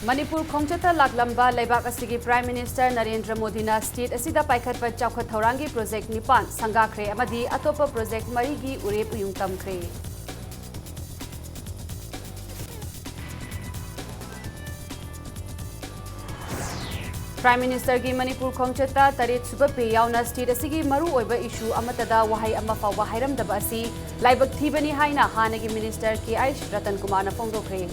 मणिपुर खोंगचता लाकलंबा लेबाक असिगी प्राइम मिनिस्टर नरेंद्र मोदीना स्टेट असिदा पाइखतपा चौखत थौरांगी प्रोजेक्ट निपान संगाखरे अमदी अतोप प्रोजेक्ट मरीगी उरेप उयुंग तमखरे। प्राइम मिनिस्टर की मणिपुर खोंगचता तरेत सुब पे यावना स्टेट असिगी मरु ओइबा इशू अमतदा वहाई अमा फावा हाइरमदबा असि लाइबक थीबनी हाइना हानगी minister K H Ratan Kumar न फोंदोखरे।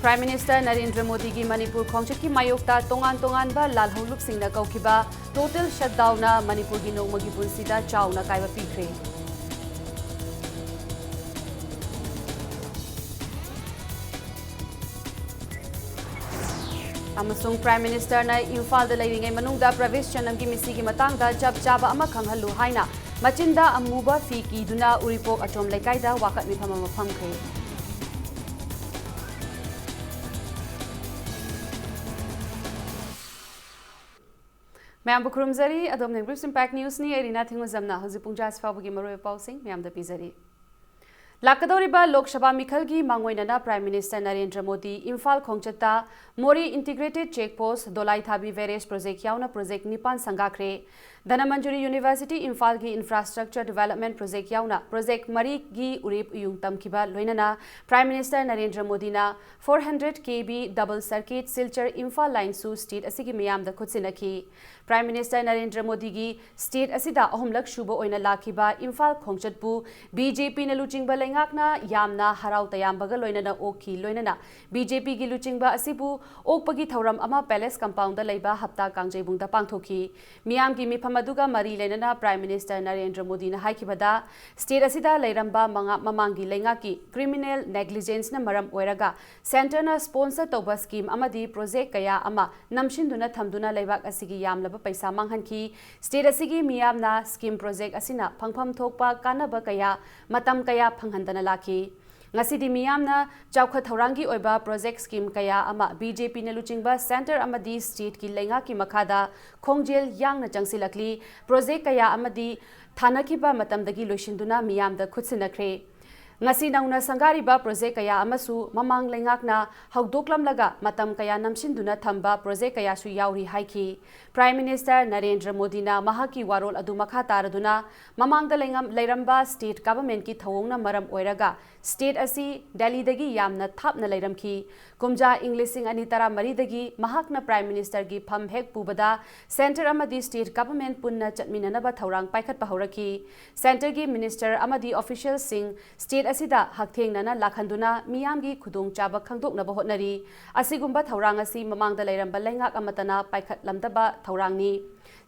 प्राइम मिनिस्टर नरेंद्र मोदी की मणिपुर खोंगचत की मायोक्ता तोंगान तोंगानबा लालहौलुप सिंगना कौखिबा टोटल शटडाउन मणिपुर की नोंमगी पुंसीदा चाउना कायबा पीखरे। अमसुंग प्राइम मिनिस्टर ने इम्फाल लेरिंगे मनुंगदा प्रवेश चनम की मिसी की मतांगदा जब चाबा अमा खंगहल्लु हाइना मचिंदा अमूबा फी कीदुना उरिपोक अचोम लेकाइदा वाकत मिफम अमा फमखरे। मैम बुखरुमजरी अदोम ने ग्रुप इम्पैक्ट न्यूज़ नि एरिना थिंगुजमना हजि पुंजास फाबुगी मरोय पाउसिंग मैम द पिजरी। लाकदौरिबा लोकसभा मिखल की मांगोइनना प्राइम मिनिस्टर नरेंद्र मोदी इम्फाल खोंगचता मोरी इंटीग्रेटेड चेक पोस्ट दोलाई थाबी वेरेज प्रोजेक्ट यावना प्रोजेक्ट निपान संगाखरे। धनमंजुरी यूनिवर्सिटी इम्फाल की इंफ्रास्ट्रक्चर डेवलपमेंट प्रोजेक्ट यावना प्रोजेक्ट मरी की उरेप उयुंग तमखिबा लोइनना प्राइम मिनिस्टर नरेंद्र मोदीना 400 kV double circuit Silchar Imphal line सु स्टेट असिगी मियाम द खुदसिनखी। प्राइम मिनिस्टर नरेंद्र मोदी की स्टेट असिदा अहुमलक शुबो ओइना लाखिबा इम्फाल खोंगचतपु बीजेपी न लुचिंगबा लेंगाकना यामना हराव तयामबगा लोइनना ओखी लोइनना बीजेपी की लुचिंगबा असिबु ओकपगी थौरम अमा पैलेस कंपाउंड लेबा हप्ता कांगजेबुंगदा पांगथोखी। मियाम की मिफम अदुगा मरी लेनना प्राइम मिनिस्टर नरेंद्र मोदी न हाइखिबदा स्टेट असिदा लेरंबा ममांगी लेंगाकी क्रिमिनल नेग्लिजेंस न मरम ओइरगा सेंटर न स्पॉन्सर तौबा स्कीम अमदी प्रोजेक्ट कया अमा नमशिंदुना थमदुना लेबाक असिगी यामलबा पैसा मांगहनखी। स्टेट असिगी मियामना स्कीम प्रोजेक्ट असिना फंगफम थोकपा कानबा कया मतम कया फंगहंदना lucky. ngasi di miyamna chawkha thaurangi oiba project scheme kaya ama BJP na luchingba center amadi state ki lenga ki makhada khongjel yang na changsilakli project kaya amadi thanakhiba matamdagi loishinduna miyamda khutsinakre। ngasi nauna sangariba project kaya amasu mamang lengakna hawdoklamlaga matam kaya namshinduna thamba project kaya su yauri haiki। Prime minister Narendra Modi ना महाकी वारोल अदु मखा तारदुना ममांगदा लेरंबा state government की थवोंगना मरम ओइरगा state असी दिल्ली दगी यामना थापना लेरमखी। कुमजा इंग्लिशिंग अनि तरा मरीदगी महाकना prime minister की फम हेक पुबदा सेंटर अमदी स्टेट गवर्नमेंट पुन्ना चटमिननबा थौरांग पाइखत पहौरखी। सेंटर की मिनिस्टर अमदी ऑफिशियल सिंह स्टेट असिदा हकथेंगना लाखंदुना मियामगी खुदोंग चाबा खंगदोकनबा होटनरी। असिगुंबा थौरांग असी ममांगदा लेरंबा लेंगाक अमतना पाइखत लमदबा थौरांगनी।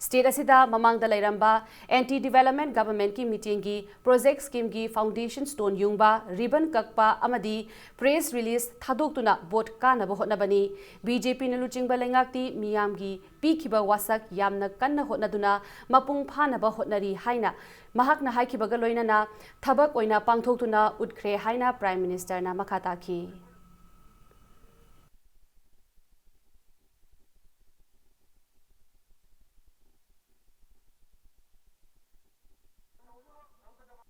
स्टेट असिदा ममांगदा लेरंबा एंटी डेवलपमेंट गवर्नमेंट की मीटिंग की प्रोजेक्ट स्कीम की फाउंडेशन स्टोन युंगबा रिबन ककपा अमदी प्रेस रिलीज थादोक्तुना बोट कानबा होटनबनी। बीजेपी न लुचिंगबा लेंगाक्ति मियामगी पीखिबा वासक यामना कन्ना होटनदुना मपुंग फानबा होटनरी हाइना महाकना हाइखिबगा लोइनना थबक ओइना पांगथोक्तुना उदख्रे हाइना प्राइम मिनिस्टर ना मखा ताखी।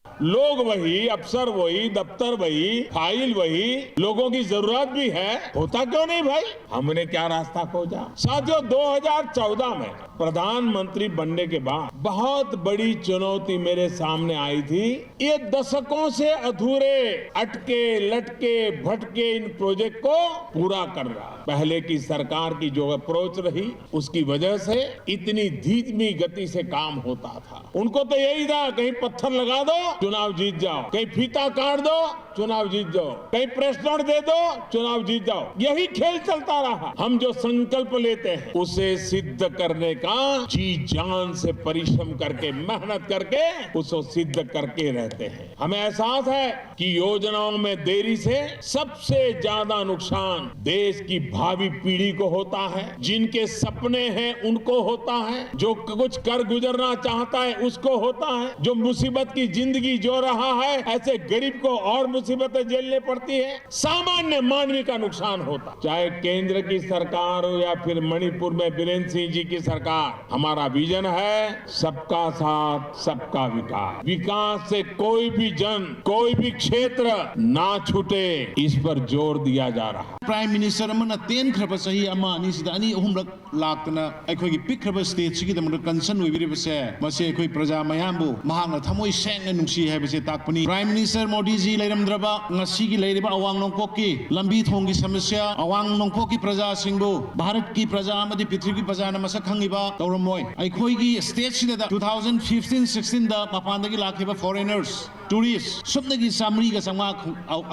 लोग वही, अफसर वही, दफ्तर वही, फाइल वही, लोगों की जरूरत भी है, होता क्यों नहीं भाई? हमने क्या रास्ता खोजा? साथियों 2014 में प्रधानमंत्री बनने के बाद बहुत बड़ी चुनौती मेरे सामने आई थी। ये दशकों से अधूरे अटके लटके भटके इन प्रोजेक्ट को पूरा कर रहा। पहले की सरकार की जो अप्रोच रही उसकी वजह से इतनी धीमी गति से काम होता था। उनको तो यही था कहीं पत्थर लगा दो चुनाव जीत जाओ, कहीं फीता काट दो चुनाव जीत जाओ, कहीं प्रेस नोट दे दो चुनाव जीत जाओ। यही खेल चलता रहा। हम जो संकल्प लेते हैं उसे सिद्ध करने का जी जान से परिश्रम करके मेहनत करके उसको सिद्ध करके रहते हैं। हमें एहसास है कि योजनाओं में देरी से सबसे ज्यादा नुकसान देश की भावी पीढ़ी को होता है, जिनके सपने हैं उनको होता है, जो कुछ कर गुजरना चाहता है उसको होता है, जो मुसीबत की जिंदगी जो रहा है ऐसे गरीब को और मुसीबतें झेलनी पड़ती है, सामान्य मानवी का नुकसान होता। चाहे केंद्र की सरकार हो या फिर मणिपुर में बीरेंद्र सिंह जी की सरकार, हमारा विजन है सबका साथ सबका विकास। विकास से कोई भी जन, कोई भी क्षेत्र ना छूटे, इस पर जोर दिया जा रहा है। प्राइम मिनिस्टर अमना तेन खरब सही अमा अनि सिदा अनि अहुमरक लाक्तना अखोगी पिक खरब स्टेट सिगी दमर कंसर्न ओइबिरिबसे मसे अखोई प्रजा मयामबु महांगना थमोई सेंग नुंसी हैबसे ताकपनी। प्राइम मिनिस्टर मोदी जी लेरमद्रबा ngasiगी लेरिबा अवांग नोंपोकी लंबी थोंगी समस्या अवांग नोंपोकी प्रजा सिंगबु भारत की प्रजा अमदि पृथ्वी की प्रजा न मसक खंगिबा तौरमोय। अखोईगी स्टेट सिदा 2015-16 दा मपानदगी लाखिबा फॉरेनर्स टूरिस्ट सुबनगी सामरी का संगा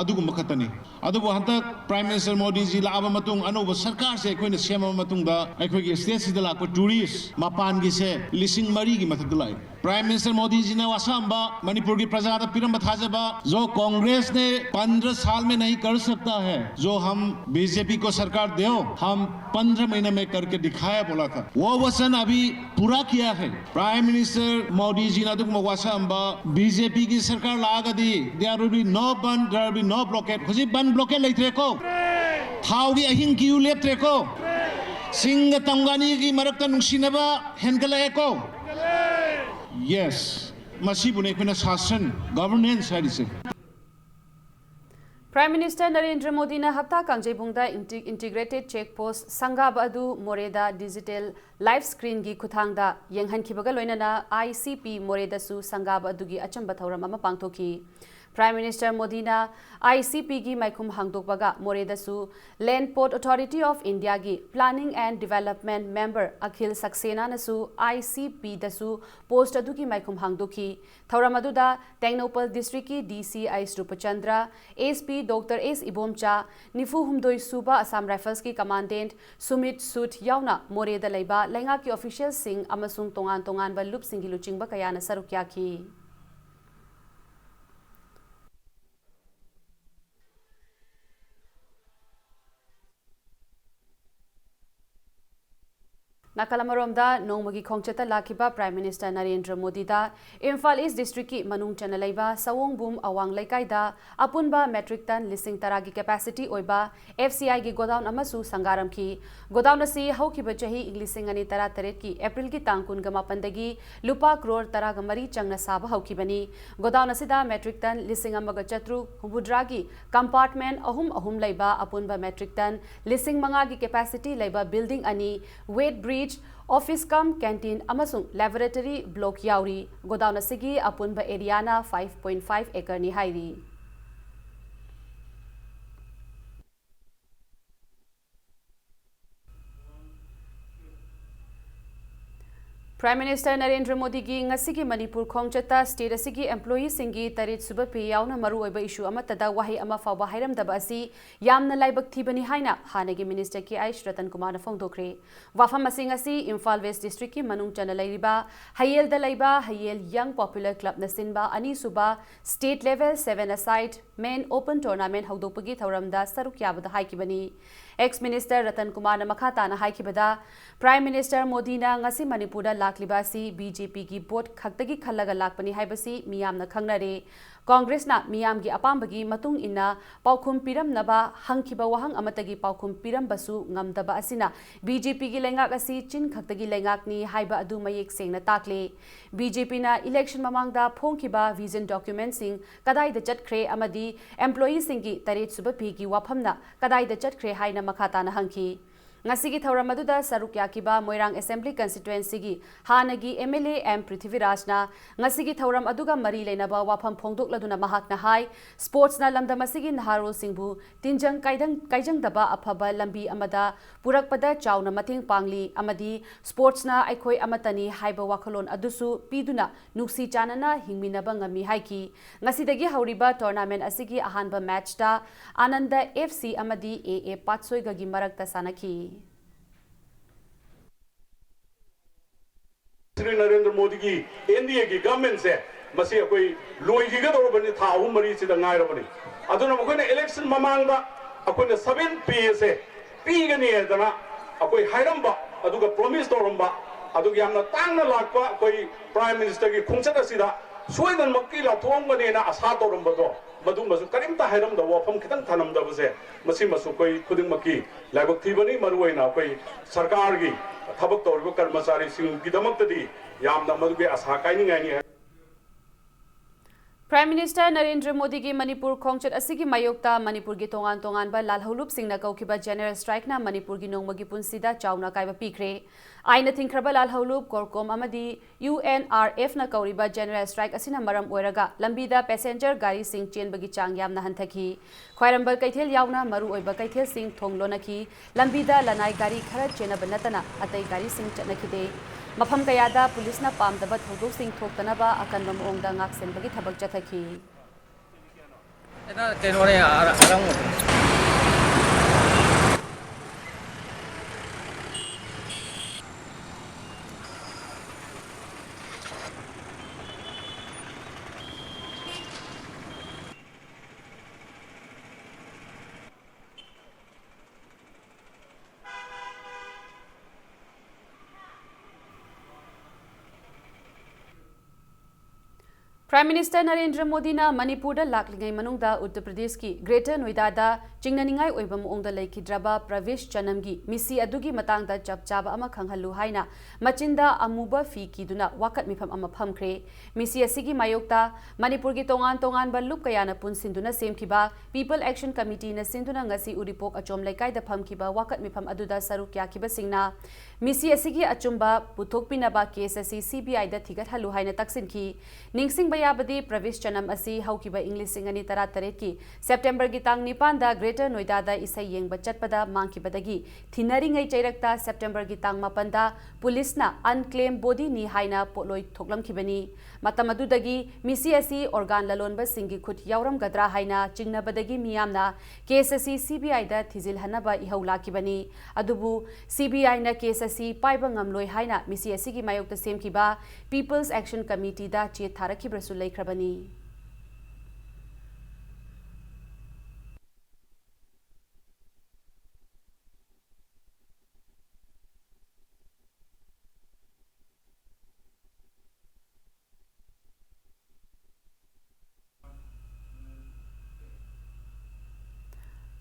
अदुगु मखतनी अदुगु हंतक प्राइम मिनिस्टर मोदी जी लाबा मतुंग अनोब सरकार से अखोइना सेमा मतुंगदा अखोइगी स्टेट सिदा लाको टूरिस्ट मपान की से लिसिंग मरी की मथक लाई। प्राइम मिनिस्टर मोदी जी ने वासाम्बा मणिपुर की प्रजा दा पिरम थाजबा जो कांग्रेस ने 15 साल में नहीं कर सकता है, जो हम बीजेपी को सरकार दो हम 15 महीने में करके दिखाया बोला था, वो वचन अभी पूरा किया है। प्राइम मिनिस्टर मोदी जी ने दुग वासाम्बा बीजेपी की सरकार लागदी there will be no ban, there will be no blockade. खुशी बन ब्लॉकेट लेत्रेको थाउगी अहिंग कियू लेत्रेको सिंग तंगानी की मरकता नुंसिनबा हेनगलाएको। Yes, मसीबुने कुना शासन गवर्नेंस है दिसे। प्राइम मिनिस्टर नरेंद्र मोदी ने हफ्ता कांगजेबुंगदा इंटीग्रेटेड चेक पोस्ट संगाब अदु मोरेदा डिजिटल लाइव स्क्रीन की खुथांगदा यंगहनखिबगा लोइनना ICP मोरेदसु संगाब अदुगी अचंबा थौरम अमा पांगथोखी। प्राइम मिनिस्टर मोदी ने ICP की माइकुम हांगदोकबगा मोरेदसु land port authority of India की planning and development member Akhil Saxena नसु ICP दसु पोस्ट अदुगी माइकुम हांगदोखी। थौरम अदुदा टेंगनोपल डिस्ट्रिक्ट की DCI Rupchandra, SP doctor S Ibomcha, निफु हुमदोई सुबा असम राइफल्स की कमांडेंट सुमित सूट यावना मोरेदा लेबा लेंगा की ऑफिशियल सिंह अमसुंग तोंगान तोंगान बा लुप सिंगी लुचिंगबा कयाना सरुक याखी। नाकालमरोमदा नोंमगी खोंगचता लाखिबा प्राइम मिनिस्टर नरेंद्र मोदी दा इम्फाल ईस्ट डिस्ट्रिक्ट की मनुंग चना लेबा सवोंगबुम अवांग लेकाइदा अपुनबा मेट्रिक टन लिसिंग तरा की कैपेसिटी ओइबा FCI की गोदाउन अमसु संगारम की। गोदाउन असी हौखिबा चही इंग्लिसिंग अनि तरा तरेट की अप्रैल की तांकुन ग मापनदगी लुपा करोड़ तरा ग मरी चंगना साबा हौखिबनी। गोदाउन असिदा मेट्रिक टन लिसिंग अमग चत्रु हुबुद्रा की कंपार्टमेंट अहुम लेबा अपुनबा मेट्रिक टन लिसिंग मंगा की कैपेसिटी लेबा बिल्डिंग अनि weight bridge office cum canteen अमसुंग लैबोरेटरी ब्लॉक याउरी। गोदाउन असिगी अपुनबा एरियाना 5.5 एकड़ नि हाइरी। प्राइम मिनिस्टर नरेंद्र मोदी की ngasi मणिपुर खोंगचता स्टेट असिगी एम्प्लॉई सिंगी तरेट सुबा पे यावना मरु ओइबा इशू अमतदा वाही अमा फावबा हाइरमदबा असि यामना लाइबक थीबनी हाइना हानेगी minister K H Ratan Kumar फोंदोखरे। वाफम असिंग असि इम्फाल वेस्ट डिस्ट्रिक्ट की मनुंग चना लैरिबा हयेल द लैबा हयेल यंग पॉपुलर क्लब नसिनबा अनि सुबा state level 7 aside men open tournament हौदोपगी थौरमदा सरुक याबदा हाइकिबनी। एक्स मिनिस्टर रतन कुमार मखाताना हाइकिबदा प्राइम मिनिस्टर मोदी ना ngasi मणिपुर लाखलिबासी बीजेपी की बोट खक्तगी खल्लगा लाकपनी हाइबसी मियामना खंगनरे। कांग्रेस ना मियाम की अपाम्बगी मतुंग इन्ना पाउखुम पिरम नबा हंखिबा वहंग अमतगी पाउखुम पिरम बसु ngमदबा असिना बीजेपी की लेंगाक असि चिन खक्तगी लेंगाकनी हाइबा अदु मयेक सेंगना ताकले। बीजेपी ना इलेक्शन ममांगदा फोंखिबा विजन डॉक्यूमेंट सिंग कदाइदा चटख्रे अमदी एम्प्लॉई सिंगी तरेट सुबा पी की वाफमना कदाइदा चटख्रे हाइना मखाताना हंखी। ngasi थौरम अदुदा सरुक याकिबा मोइरांग असेंबली कंस्टिट्युएंसी की हानगी MLA M पृथ्वीराज ना ngasi थौरम अदुगा मरी लेनबा वाफम फोंदोकलदुना महाकना हाई स्पोर्ट्स ना लमदम असिगी नहारोल सिंहबु तिनजंग काइजंग दबा अफबा लंबी अमदा पुरकपदा चाउना मथिंग पांगली अमदी स्पोर्ट्स ना अखोय अमतनी हाइबा वाखलोन अदुसु पीदुना नुक्सी चानना हिंगमिनबा ngami हाइकी। ngasi हौरिबा टूर्नामेंट असिगी अहानबा मैच दा आनंद FC अमदी AA पाटसोइगा की मरकता सानकी। श्री नरेंद्र मोदी की NDA की गवर्नमेंट से मसी कोई लोइजिगा दौरबनी था अहुम मरी सिदा ngairabani aduna मखोने इलेक्शन ममांगदा अखोने 7 PA से पीगनी हेदना अखोई हाइरमबा अदुगा प्रॉमिस तौरमबा अदुगा यामना तांगना लाकपा कोई प्राइम मिनिस्टर की खुंचत असिदा सोयदनमक्की लाथोंगनेना आशा तौरंबदो मधुमसु करिमता हैरमदा वफम खितंग थानमदबसे मसिमसु कोई खुदिंगमक्की लाइबक थीबनी मरुवैना कोई सरकार की थबक तौरब कर्मचारी सिंहगिदमक्तदी यामना मधुगे आशा कायनिंगायनी है। प्राइम मिनिस्टर नरेंद्र मोदी की मणिपुर खोंगचट असिगी मायोक्ता मणिपुर की तोंगान तोंगान बा लालहौलुप सिंगना कौखिबा जनरल स्ट्राइक ना मणिपुर की नोंगमगी पुंसीदा चावना कायबा पीखरे आइना थिंखरबा लालहौलुप कोरकोम अमदी UNRF ना कौरिबा जनरल स्ट्राइक असिना मरम ओइरगा लंबीदा पैसेंजर गाड़ी सिंह चेनबगी चांग यामना हंथखी ख्वाइरंबल कैथेल यावना मरु ओइबा कैथेल सिंह थोंगलोनखी लंबीदा लनाई गाड़ी खरा चेनब नतना अतै गाड़ी सिंह चटनखिदे मफम कयादा पुलिस ना पामदबा थौदोक सिंह थोक्तनबा अकनबा मओंगदा ngaksenbagi thabak chathaki eta tenore arang prime minister Narendra Modi ना मणिपुर लाकलिंगै मनुंगदा उत्तर प्रदेश की ग्रेटर नोएडा दा चिंगननिंगाई ओइबा मओंगदा लेखिद्रबा प्रवेश चनमगी मिसी अदुगी मतांगदा चपचाबा अमा खंगहल्लु हाइना मचिंदा अमुबा फी कीदुना वाकत मिफम अमा फमख्रे मिसी असिगी मायोक्ता मणिपुर की तोंगान तोंगान बल्लुप कयाना पुनसिंदुना सेमखिबा पीपल एक्शन कमिटी ना सिंदुना ngasi उरिपोक अचोम लेकाइदा फमखिबा वाकत मिफम अदुदा सरुक याखिबा सिंगना मिसी असिगी अचुम्बा पुथोकपिनबा केस असि CBI दा थिगतहल्लु हाइना तक्सिनखी निंगसिंग याबदी प्रवेश चनम असि हौकिबा इंग्लिश सिंगनी 13 की सेप्टेम्बर की तांग 9 दा ग्रेटर नोएडा दा इसै येंगबा चटपदा मांगखिबदगी थिनरिंगै चैरक्ता सेप्टेम्बर की तांग 9 दा पुलिस ना अनक्लेम बॉडी नि हाइना पोलोय थोकलमखिबनी मतम अदुदगी मिसी असि ऑर्गन ललोनबा सिंगी खुट यावरमगद्रा हाइना चिंगनबदगी मियामना केस असि CBI दा थिजिल हनबा इहौ लाखिबनी अदुबु CBI ना केस असि पाइबा ngamloi हाइना मिसी असि की मायोक्ता सेमखिबा पीपल्स एक्शन कमिटी दा चे थारखिब्रसु लेख्रबनी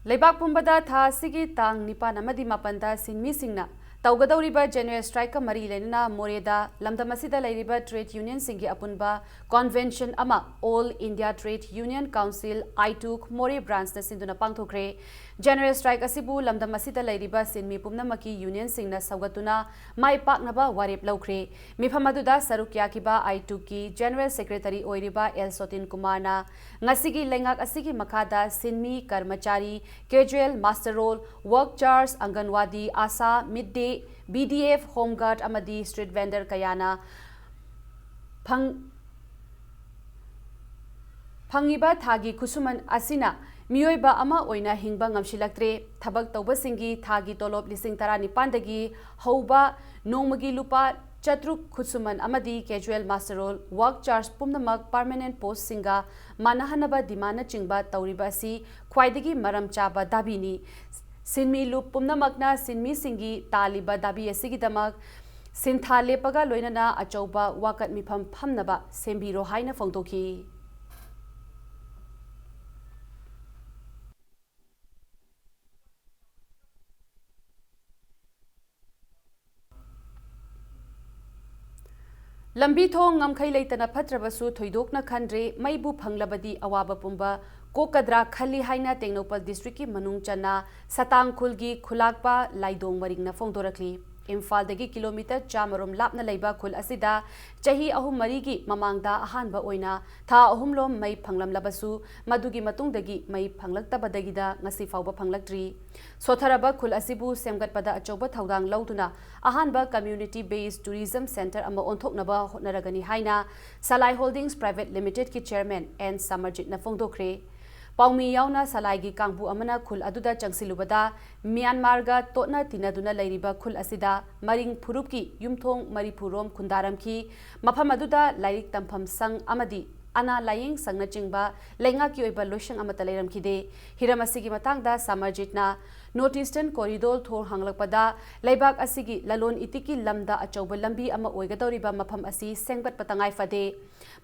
लेबाक पुंबदा था सिगी तांग निपान अमदी मापनदा सिनमी सिंगना तौगदौरिबा जनरल स्ट्राइक का मरी लेना मोरेदा लमदमसिदा लेरिबा ट्रेड यूनियन सिंगी अपुनबा कन्वेंशन अमा all India trade union council AITUC Moreh branch न सिंदुना पांगथोखरे जनरल स्ट्राइक असिबु लमदमसिदा लेरिबा सिनमी पुमनमकी यूनियन सिंगना सौगतुना माई पाकनबा वारेप लौखरे मिफम अदुदा सरुक याकिबा आईटूक की जनरल सेक्रेटरी ओइरिबा एल सोतिन कुमारना ngasiगी लेंगाक असिगी मखादा सिनमी कर्मचारी casual muster roll work charge anganwadi ASHA mid day BDF home guard अमदी स्ट्रीट वेंडर कयाना फंगिबा थागी खुसुमन असिना मियोइबा अमा ओइना हिंगबा ngamsilaktre थबक तौबसिंगी थागी तोलोब लिसिंग 19 दगी हौबा नोंमगी लुपा चतुक खुसुमन अमदी casual muster roll work charge पुमनमक परमानेंट पोस्ट सिंगा मानहनबा दिमाना चिंगबा तौरिबा असि ख्वाइदगी मरम चाबा दाबीनी सिनमी लुप पुमनमकना सिनमी सिंगी तालिबा दाबी असिगिदमक सिंथा लेपगा लोइनना अचौबा वाकत मिफम फमनबा सेंबिरो हाइना फोंदोखी लंबी थोंग ngमखै लेतना फत्रबसु थोइदोकना खंड्रे मैबु फंगलबदी अवाबा पुंबा कोकद्रा खली हाइना टेक्नोपल डिस्ट्रिक्ट की मनुंग चना सतांगखुल की खुलाकपा लाइदोंग मरिंगना फोंदोरखली इम्फाल दगी किलोमीटर 4 लापना लेबा खुल असिदा चही अहुम मरी की ममांगदा अहानबा ओइना था अहुमलोम मई फंगलमलबसु मदुगी मतुंगदगी मई फंगलक्तबदगीदा ngasi फावबा फंगलक्ट्री सोथरबा खुल असिबु सेमगतपदा अचौबा थौदांग लौदुना अहानबा कम्युनिटी बेस्ड टूरिज्म सेंटर अमा ओंथोकनबा होटनरगनी हाइना सलाई होल्डिंग्स प्राइवेट लिमिटेड की चेयरमैन एन समरजित न फोंदोखरे पाउमी यावना सलाइगी कांगबु अमना खुल अदुदा चंगसिलुबदा म्यांमारगा तोटना तिनदुना लेरिबा खुल असिदा मरिंग फुरुपकी युमथोंग मरिफुरोम खुंदारमकी मफम अदुदा लाइरिक तंफम संग अमदी ana laying sangna chingba lenga ki oiba loishang amata leiram khide hiram asigi matangda Samarjitna North Eastern Corridor thor hanglakpada leibak asigi lalon itiki lamda achauba lambi ama oigadoriba mafam asi sengbat patangai fade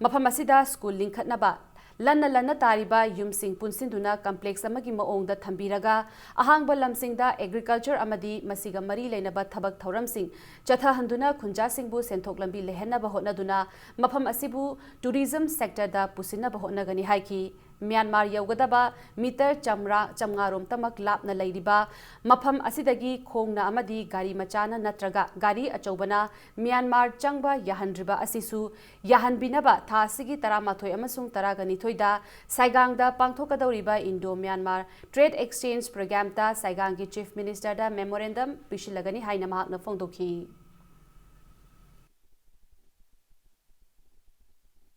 mafam asida school linkhatnaba Lana tariba yumsing punsinduna complex amagi maongda thambiraga ahangba lamsingda agriculture amadi masiga mari leinaba thabak thoramsing chatha handuna khunja singbu senthok lambi lehenaba hotnaduna mafam asibu tourism sector da pusinaba hotnagani haiki Myanmar yaugadaba meter chamngarom tamak lapna leiriba mafam asidagi khongna amadi gari machana natraga gari achaubana Myanmar changba yahandriba asisu yahanbinaba thasigi taramathoi amasung taragani thoida saigangda pangthokadoriba Indo Myanmar Trade Exchange Program ta saigangi Chief Minister da memorandum pishilagani haina mahakna phongdokhi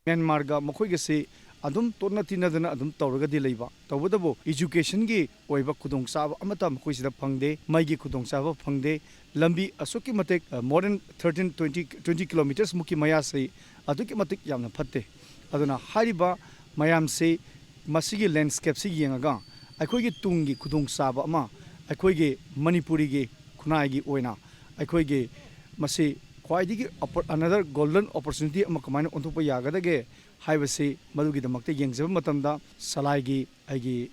Myanmar ga makhoi gase adum torna tinadana adum tawraga di leiba tawbadabo education gi oiba khudong sab amata makhoi sida phangde mai gi khudong sab phangde lambi asuki matek more than 20 kilometers muki maya sei aduki matik yamna phatte aduna hariba mayam se masigi landscape si yengaga akhoi gi tungi khudong sab ama akhoi gi manipuri gi khunai gi oina akhoi gi masi khwaidigi another golden opportunity ama kamaina onthokpa yagadage haibasi madugi damakte yengjaba matamda salaigi aigi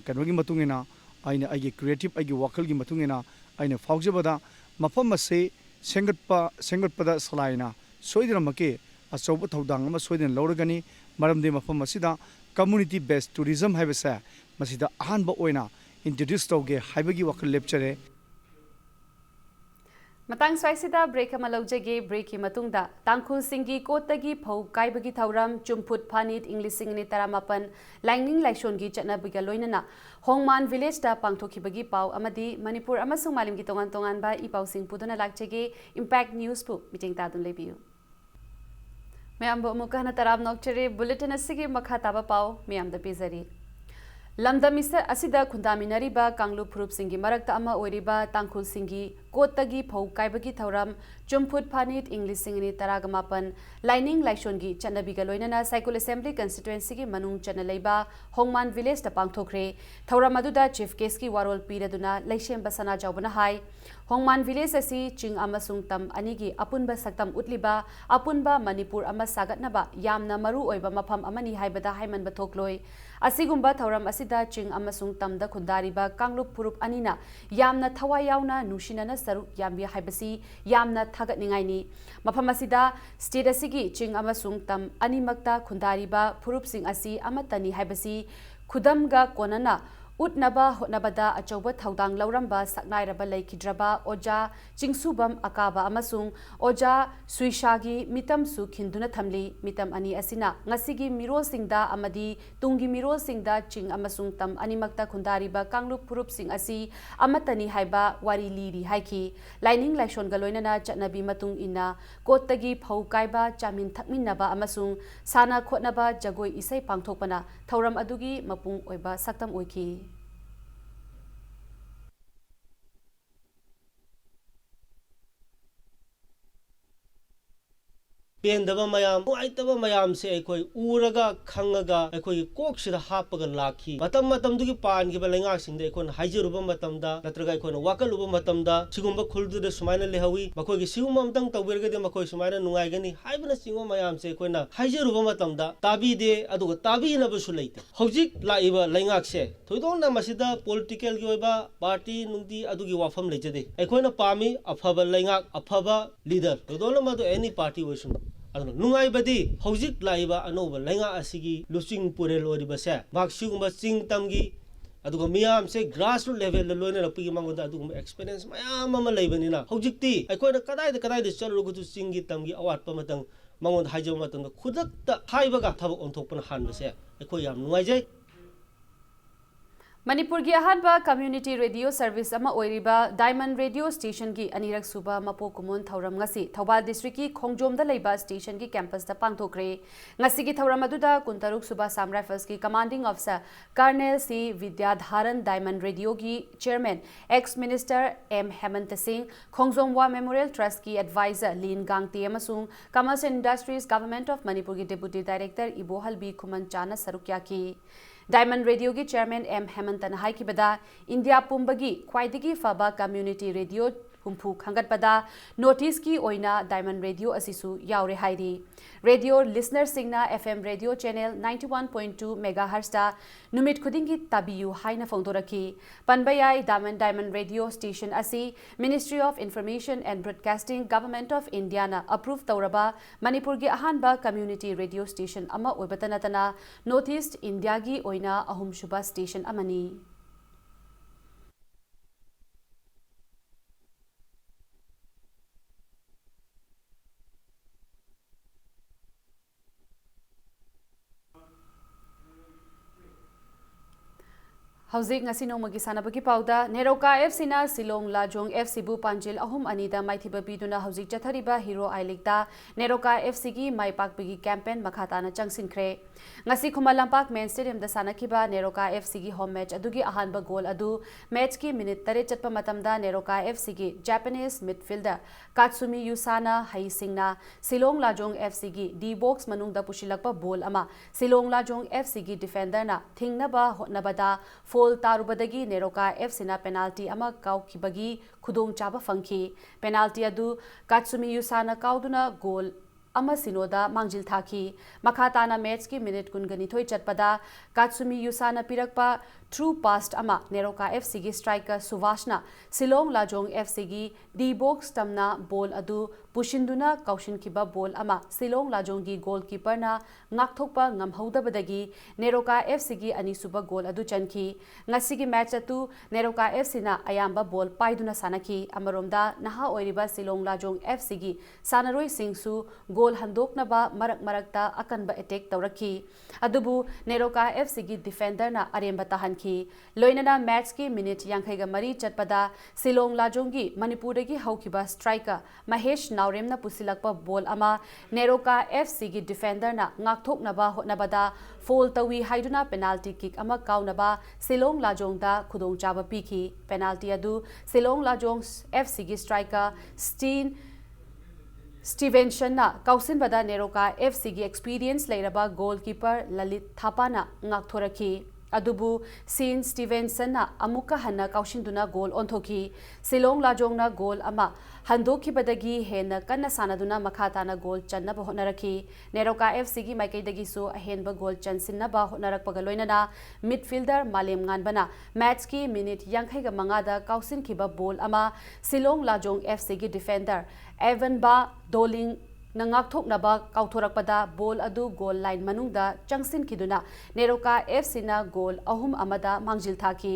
kanogi matungena aina aigi creative aigi wakal gi matungena aina faujabada mafam ase sengatpada salaina soidina make achoba thodang ama soidina loragani maramde mafam asida community based tourism haibasa masida ahanba oina introduce tawge haibagi wakal lecture Matang swaisida break amalaujage break ki matungda tangkhul singgi kotagi phau kaibagi thauram chumput phanit English singni taramapan langning laishon gi chatnabiga loinana Hongman village da pangthokibagi pau amadi Manipur amasung malim gi tongan ba ipau sing puduna lakchege impact news pu meeting ta dun lebiu Mayam bo mukana tarab nokchere bulletin asigi makha taba pau mayam da pizari Lamdamisa asida khundaminariba Kanglu Phurup Singhi Marakta ama oiriba Tangkhul Singhi Kotagi Phau Kaibagi Thauram Chumput Phanit English Singni Taragamapan Lining Laishongi Chanabiga Loinana Cycle Assembly Constituency gi Manung Chanalaiba Hongman Village ta pangthokre Thauram aduda Chief Case ki warol piraduna Laishem Basana Jawbana hai Hongman Village asi Ching amasung tam anigi apunba saktam utliba apunba Manipur ama sagatnaba yamna maru oiba mafam amani haibada haiman bathokloi asigumba thauram asida Ching amasung tamda khundariba Kanglup Phurup anina yamna thawai yauna nushinana saru yambi haibasi yamna thagatningai ni mafam asida state asigi Ching amasung tam animakta khundariba Phurup sing asi amatani haibasi khudamga konana Utnaba hotnabada achoba thaudang lauramba saknairaba laikhidraba oja chingsubam akaba amasung oja suishagi mitam su khinduna thamli mitam ani asina ngasigi miro singda amadi tungi miro singda ching amasung tam animakta khundariba Kanglup Phurup sing asi amatani haiba wari liri haiki lining laishon galoinana chatnabi matung ina kottagi phau kaiba chamin thakminnaba amasung sana khotnaba jagoi isai pangthokpana thauram adugi mapung oiba saktam oiki पेंदबा मयाम नुआइतबा मयाम से अखोई उरगा खंगगा अखोई Coke सिदा हापगा lucky मतम मतम दुगी पान गिबा लेंगा सिंदे अखोन हाइजरुबा मतमदा नत्रगा अखोन वाकलुबा मतमदा सिगुम्बा खुलदुदे सुमाइना लेहवी मखोगी सिगुम अमतंग तौबेरगदे मखोई सुमाइना नुआइगनी हाइबना सिंगो मयाम से अखोना हाइजरुबा मतमदा ताबीदे अदुगा ताबीनबसु लेते हौजिक लाइबा लेंगाक से थोइदोंना मसिदा पॉलिटिकल गी ओइबा पार्टी नुंदी अदुगी वाफम लेजदे अखोना पामी अफबा लेंगाक अफबा लीडर थोइदोंना मदो एनी पार्टी ओइसुन नुंगाई बदी हौजिक लाइबा अनोबा लेंगा असिगी लुचिंग पुरेल ओरिबसे बाक्सिगुंबा चिंग तमगी अदुगा मियाम से ग्रास रूट लेवल लोइना रपगी मंगोदा अदुगा एक्सपीरियंस मयाम अमा लेबनिना हौजिकती अखोना कदाइद चलरुगु चिंगी तमगी अवाटपा मतंग मंगोदा हाइजो मतंग खुदक्ता हाइबगा थबक ओंथोकपन हानबसे अखोय याम नुंगाइजै मणिपुर की अहानबा कम्युनिटी रेडियो सर्विस अमा ओइरिबा डायमंड रेडियो स्टेशन की अनिरक सुबा मपो कुमोन थौरम ngasi थौबाल डिस्ट्रिक्ट की खोंगजोम दा लेबा स्टेशन की कैंपस दा पांगथोखरे ngasi की थौरम अदुदा कुंतरुक सुबा साम राइफल्स की commanding officer colonel C Vidyadharan diamond radio की chairman ex minister M Hemant Singh Khongjom वा मेमोरियल ट्रस्ट की एडवाइजर लीन गांगती अमसुंग commerce and industries government of Manipur की डिप्यूटी डायरेक्टर इबोहलबी खुमन चाना सरुक्या की डायमंड रेडियो की चेयरमैन एम हेमंतन हाइकिबदा इंडिया पुंबगी ख्वाइदगी फबा कम्युनिटी रेडियो हुंफु खंगतपदा नोटिस की ओइना डायमंड रेडियो असिसु यावरे हाइरी रेडियो लिसनर सिंगना एफएम रेडियो चैनल 91.2 मेगाहर्ट्ज दा नुमित खुदिंग की ताबियु हाइना फोंदोरकी पनबयाई डायमंड रेडियो स्टेशन असी ministry of information and broadcasting government of India ना अप्रूव तौरबा मणिपुर की अहानबा कम्युनिटी रेडियो स्टेशन अमा ओइबतनतना नॉर्थ ईस्ट इंडिया की ओइना अहुमसुबा station अमनी हौजिक ngasi nongmagi sanabagi pauda neroka FC na Silong Lajong FC bu Panjil ahum anida maithiba biduna hौजिक chathariba hero ailikta neroka FC gi maipakbagi campaign makhatana changsinkhre ngasi Khumalampak main stadium da sanakiba neroka FC gi home match adugi ahanba goal adu match ki minute 3 chatpa matamda neroka FC gi Japanese midfielder Katsumi Yusana Haisingna Silong Lajong FC gi D box manungda pushilakpa ball ama Silong Lajong FC gi defender na thingnaba hotnabada फोल तारुबदगी NEROCA FC ना penalty अमा काउखिबगी खुदोंग चाबा फंखी penalty अदु कात्सुमी युसाना काउदुना गोल अमा Sinoda मांगजिल थाखी मखाताना match की minute कुनगनी थोई चटपदा कात्सुमी युसाना पिरकपा through past अमा NEROCA FC की striker सुवासना Shillong Lajong FC की डी बॉक्स तमना बॉल अदु पुशिंदुना कौशिनखिबा बॉल अमा सिलोंग लाजोंग की गोलकीपर ना ngakthokpa ngamhodabadagi neroka FC gi anisuba goal adu chanki ngasi gi match atu neroka FC na ayamba ball paiduna sanaki amaromda naha oiriba Silong Lajong FC gi sanaroi singsu goal handoknaba marakta akanba attack tawraki adubu neroka FC gi defender na aremba tahanki loinana match ki minute yankhai ga mari chatpada Silong Lajong gi Manipur gi haukiba striker Mahesh Naurem na pusilakpa ball ama neroka FC gi defender na थोकनबा होटनबदा फोल Tawi हाइदुना penalty kick अमा काउनबा सिलोंग लाजोंग दा खुदोंग चाबा पीखी penalty अदु Shillong Lajong FC की striker Stevenson ना काउसिनबदा NEROCA FC की experience लेरबा गोलकीपर ललित थापाना ngakthoraki अदुबु सीन स्टीवेंसन ना अमुका हन्ना काउशिंदुना गोल ओंथोकी सिलोंग लाजोंग ना गोल अमा हंदोखिबदगी हेन कन्ना सानादुना मखाताना गोल चन्नब होनरकी नेरोका FC की माइकैदगी सो अहेनब गोल चनसिनबा होनरकपगा लोइनना मिडफील्डर मालेम गानबना मैच की मिनिट 85 दा काउसिनखिबा बॉल अमा सिलोंग लाजोंग FC की डिफेंडर एवनबा डोलिंग नंगाकथोकनबा काउथोरकपदा बॉल अदु गोल लाइन मनुंगदा चंगसिनखिदुना नेरोका FC ना गोल अहुम अमदा मांगजिल थाकी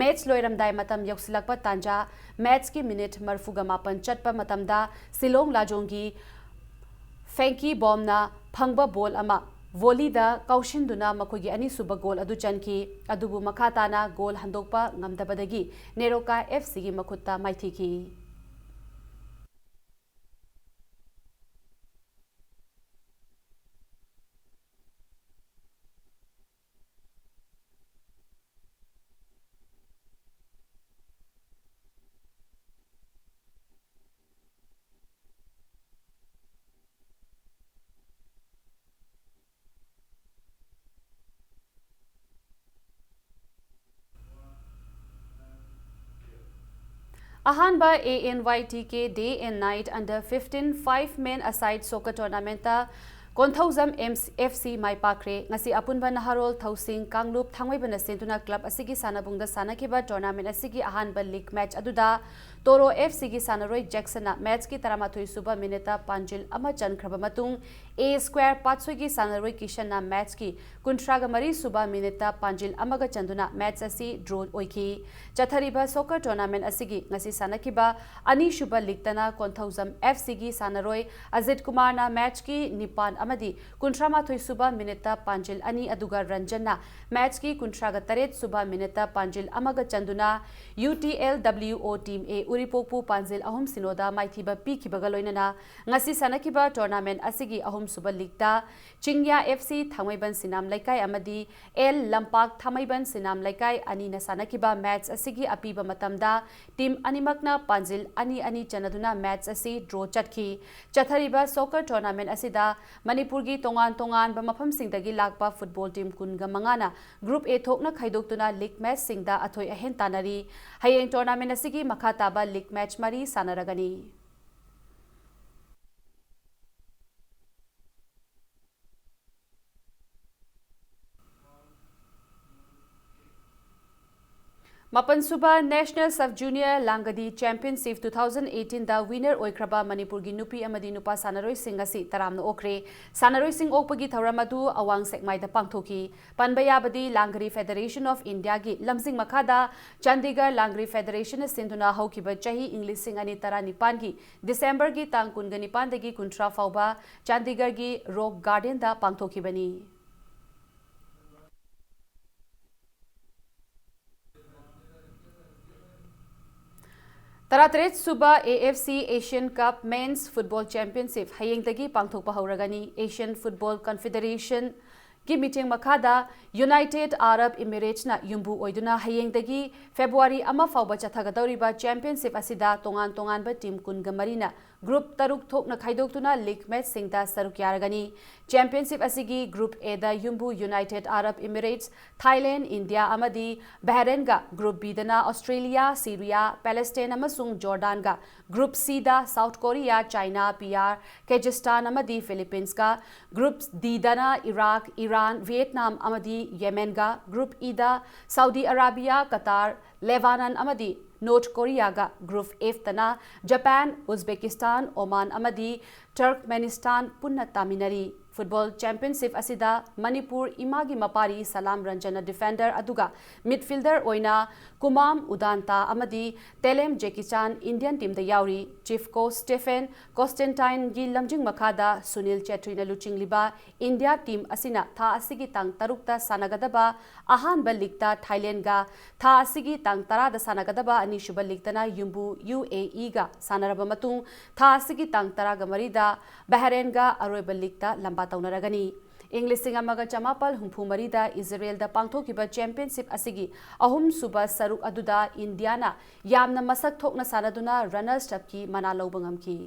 मैच लोइरमदाय मतम यौसिलकपा तांजा मैच की मिनिट मरफुगा मापन चटपा मतमदा सिलोंग लाजोंगी फेंकी बॉम्बना फंगबा बॉल अमा वॉलीदा कौशिंदुना मखोगी अनिसुबा गोल अदु चनकी अदुबु मखाताना गोल हंदोकपा ngamdabadagi नेरोका FC की मखुत्ता माइथीकी अहानबा ANYT के day and night under 15 5-man aside soccer tournament Konthoujam FC माइ पाखरे ngasi अपुनबा नहारोल थौसिंग कांगलुप थांगवैबना सेंटुना क्लब असिगी सानाबुंगदा सानाखिबा टूर्नामेंट असिगी अहानबा लीग मैच अदुदा तोरो FC की सानारोय जैक्सन मैच की 13 सुबा मिनिटा पांजिल अमा चनख्रबा मतुंग ए स्क्वायर पात्सोई की सानरोई किशन मैच की कुंट्राग मरी सुबह मिनिट पांजिल अमग चंदुना मैच असी ड्रो ओइखी चथरिबा सोकर tournament असिगी ngasi sanakiba ani shuba ligtana konthozam FC gi sanaroi Ajit Kumar na match ki nipan amadi kuntramathoi suba minute panjil ani aduga ranjanna match ki kuntraga taret suba minute panjil amaga chanduna UTLWO team A Uripopu panjil ahum sinoda maithiba pikhibaga loinana ngasi sanakiba tournament asigi ahum suba ligta Chingya FC Thamaiban Sinam Laikai amadi L Lampak Thamaiban Sinam Laikai ani na sanakiba match asigi apiba matamda team animakna panjil ani chanaduna match asi draw chatki chathariba soccer tournament asida Manipur gi tongan ba mafam singdagi lakpa football team kunga mangana group A thokna khaidoktuna league match singda athoi ahen tanari hayeng tournament asigi makha taba league match mari sanaragani Mapansuba National Sub-Junior Langadi Championship 2018 da winner oikraba Manipur gi nupi amadi nupa sanaroi sing asi taramna okre sanaroi sing okpagi thauramadu awang sekmai da pangthoki panbayabadi Langari Federation of India gi lamsing makhada Chandigarh Langari Federation sinduna haukiba chahi English sing ani tara nipan gi December gi tang kunga nipan dagi kuntra fauba Chandigarh gi Rock Garden da pangthoki bani Taratret Suba AFC Asian Cup Men's Football Championship hayengdagi pangthokpa hauragani Asian Football Confederation ki meeting makhada United Arab Emirates na yumbu oiduna hayengdagi February ama fauba chathagadoriba championship asida tongan ba team kunga marina group taruk thokna khaidoktuna league match singda saruk yaragani championship asigi group A da yumbu United Arab Emirates Thailand India amadi Bahrain ga group B dana Australia Syria Palestine amasung Jordan ga group C da South Korea China PR Kyrgyzstan amadi Philippines ga group D dana Iraq Iran Vietnam amadi Yemen ga group E da Saudi Arabia Qatar Lebanon amadi North Korea ga group F tana Japan Uzbekistan Oman amadi Turkmenistan punna taminari Football Championship asida Manipur imagi mapari Salam Ranjana defender aduga midfielder oina Kumam Udanta amadi Telem Jackie Chan Indian team da yauri chief coach Stephen Constantine gi lamjing makhada Sunil Chetri na luchingliba India team asina tha asigi tang tarukta sanagadaba ahan ba league Thailand ga tha asigi tang tara da sanagadaba ani shuba league na yumbu UAE ga sanaraba matung tha asigi tang tara ga marida Bahrain ga aroiba league ta lamba taunaragani English singamaga chamapal humpu marida Israel da pangthokiba championship asigi ahum suba saruk aduda Indiana yamna masak thokna sanaduna runners up ki mana lobangam ki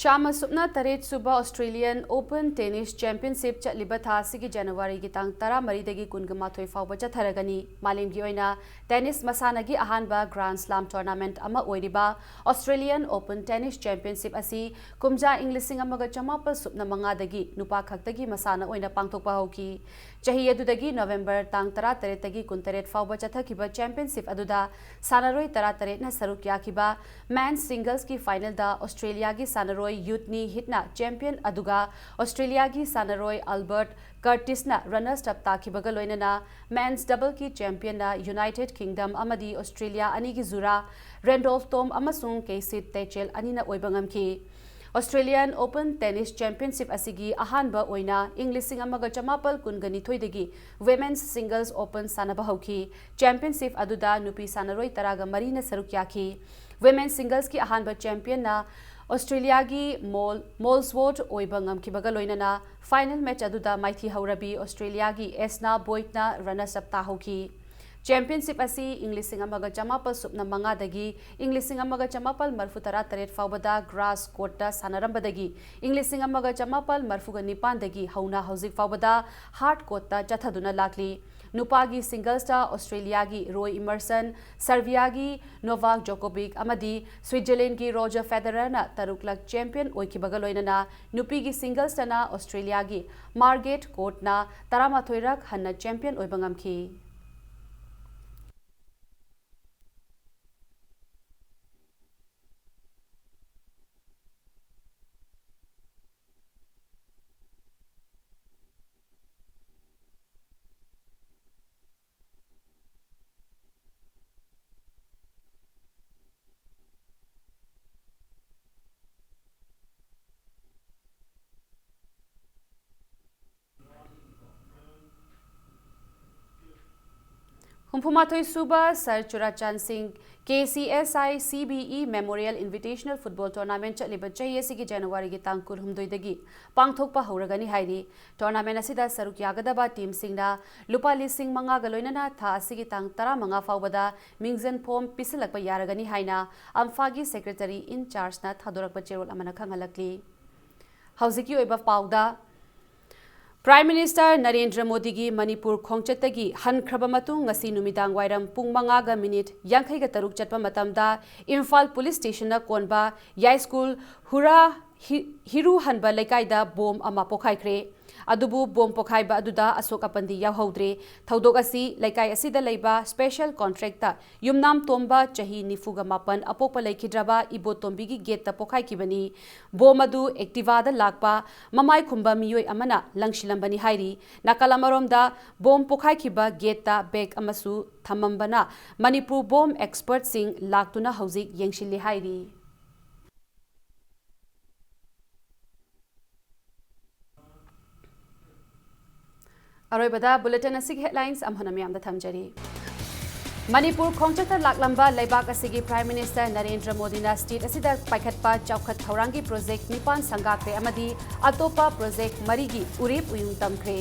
Chama Supna Taret Suba Australian Open Tennis Championship Chatliba Thasigi January gi tang tara maridagi kungamathoi fauba chatharagani malimgi oina tennis masanagi ahanba Grand Slam tournament ama oiriba Australian Open Tennis Championship asi kumja Englishing amaga chamapal supna mangadagi nupa khaktagi masana oina pangthokpa hoki chahi adudagi November tang tara taretagi kuntaret fauba chathakiba championship aduda sanaroi tara taret na saruk yakiba men's singles ki final da Australia gi sanaroi youth ni hitna champion aduga Australia gi sanaroi Albert Curtis na runners up takibaga loinana men's double ki champion na United Kingdom amadi Australia ani gi zura Randolph Tom amasung Casey Techel ani na oibangam ki Australian Open Tennis Championship asigi ahanba oina Englishing amaga chamapal kungani thoidagi Women's Singles Open sanaba hauki championship aduda nupi sanaroi taraga marina sarukyaki Women's Singles ki ahanba champion na Australia gi Molesworth oibangam kibaga loinana final match aduda maithi haurabi Australia gi Esna Boyd na runners up ta hoki championship ꯑꯁꯤ ꯏꯪ 1950 ꯁꯨꯞꯅ 5ꯗꯒꯤ ꯏꯪ 1938 ꯐꯥꯎꯕꯗ grass ꯀꯣꯔꯠꯇ ꯁꯥꯟꯅꯔꯝꯕꯗꯒꯤ ꯏꯪ 1939ꯗꯒꯤ ꯍꯧꯅ ꯍꯧꯖꯤꯛ ꯐꯥꯎꯕꯗ hard ꯀꯣꯔꯠꯇ ꯆꯠꯊꯗꯨꯅ ꯂꯥꯛꯂꯤ꯫ नुपागी सिंगल्सता ऑस्ट्रेलियागी रॉय इमर्सन, सर्बियागी नोवाक जोकोविक अमदी स्विट्जरलैंड की रोजर फेडररना तरुकलक चैंपियन ओइखिबगा लोइनना नुपीगी सिंगल्सतना ऑस्ट्रेलियागी मार्गेट कोर्टना 13रक हन्ना चैंपियन ओइबा ngamखि। हुम्फुमाथोई सुबा sir Churachand Singh KCSI CBE memorial invitational football tournament चलिब चही की जनवरी की तांग 12 पांगथोकपा हौरगनी हाइरी। टूर्नामेंट असिदा सरुक यागदबा टीम सिंगना लुपा 5,000 लोइनना था असिगी तांग 15 फाउबदा मिंगजन फॉर्म पिसलकपा यारगनी हाइना अम्फागी सेक्रेटरी इन चार्जना थादोरकपा चेरोल अमना खंगलकली। हौजिकी ओइबा पाउदा प्राइम मिनिस्टर नरेंद्र मोदी की मणिपुर खोंचतगी हनख्रब मतुंग ngasi नुमिदांग वाइरम पुंग 5:53 चटपा मतमदा इम्फाल पुलिस स्टेशन कोनबा याई स्कूल हुरा हिरू हनबा लेकाइदा बोम अमा पोखाइख्रे। अदुबु बोम पोखाइबा अदुदा अशोक अपंदी याहौद्रे। थौदोक असि लेकाइ असिदा लेबा स्पेशल कॉन्ट्रैक्ट युमनाम तोंबा चही 94 अपोप लेखिद्रबा इबो तोंबीगी गेट ता पोखाइकिबनी। बोम अदु एक्टिवादा लाकपा ममाइ खुंबा मियोय अमना लंगशिलंबनी हाइरी। नाकल अमरोमदा बोम पोखाइकिबा गेट ता बेग अमसु थमंबना मणिपुर बोम एक्सपर्ट सिंह लाक्तुना हौजिक येंगशिल्ली हाइरी। अरोइबदा बुलेटिन असिगी हेडलाइंस अमहनमयामदा थमजरी। मणिपुर खोंचत लाकलंबा लेबाक असिगी प्राइम मिनिस्टर नरेंद्र मोदीना स्टेट असिदा पाइखतपा चौखत थौरांगी प्रोजेक्ट 9 संगाख्रे अमदी अतोपा प्रोजेक्ट 3 गी उरेप उयुंग तमख्रे।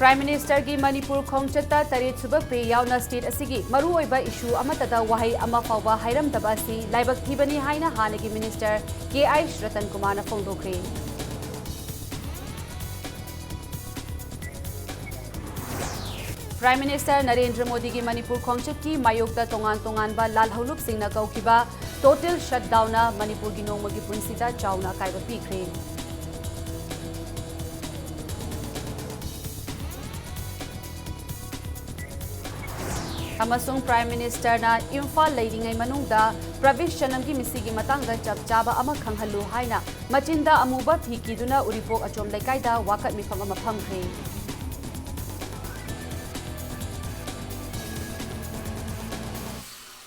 प्राइम मिनिस्टर की मणिपुर खोंचत 3 सुब पे यावना स्टेट असिगी मरुओइबा इशू अमतदा वहाई अमा फाउबा हाइरमदबा असि लाइबक थिबनी हाइना हानगी minister KI Ratan Kumar फोंदोख्रे। Prime minister Narendra Modi की मणिपुर खोंचत की मायोक्ता तोंगान लालहौलुप सिंगना कौखिबा टोटल शटडाउन मणिपुर की नोंमगी पुंसिदा चाउना कायबा पीख्रे। अमसुंग प्राइम मिनिस्टरना इम्फाल लेरिंगै मनुंगदा प्रवेश चनम की मिसी की मतंगदा चप चाबा अमा खंगहल्लु हाइना मचिंदा अमुबा फिकीदुना उरिपोक अचोम लेकाइदा वाकत मिफम अमा फमख्रे।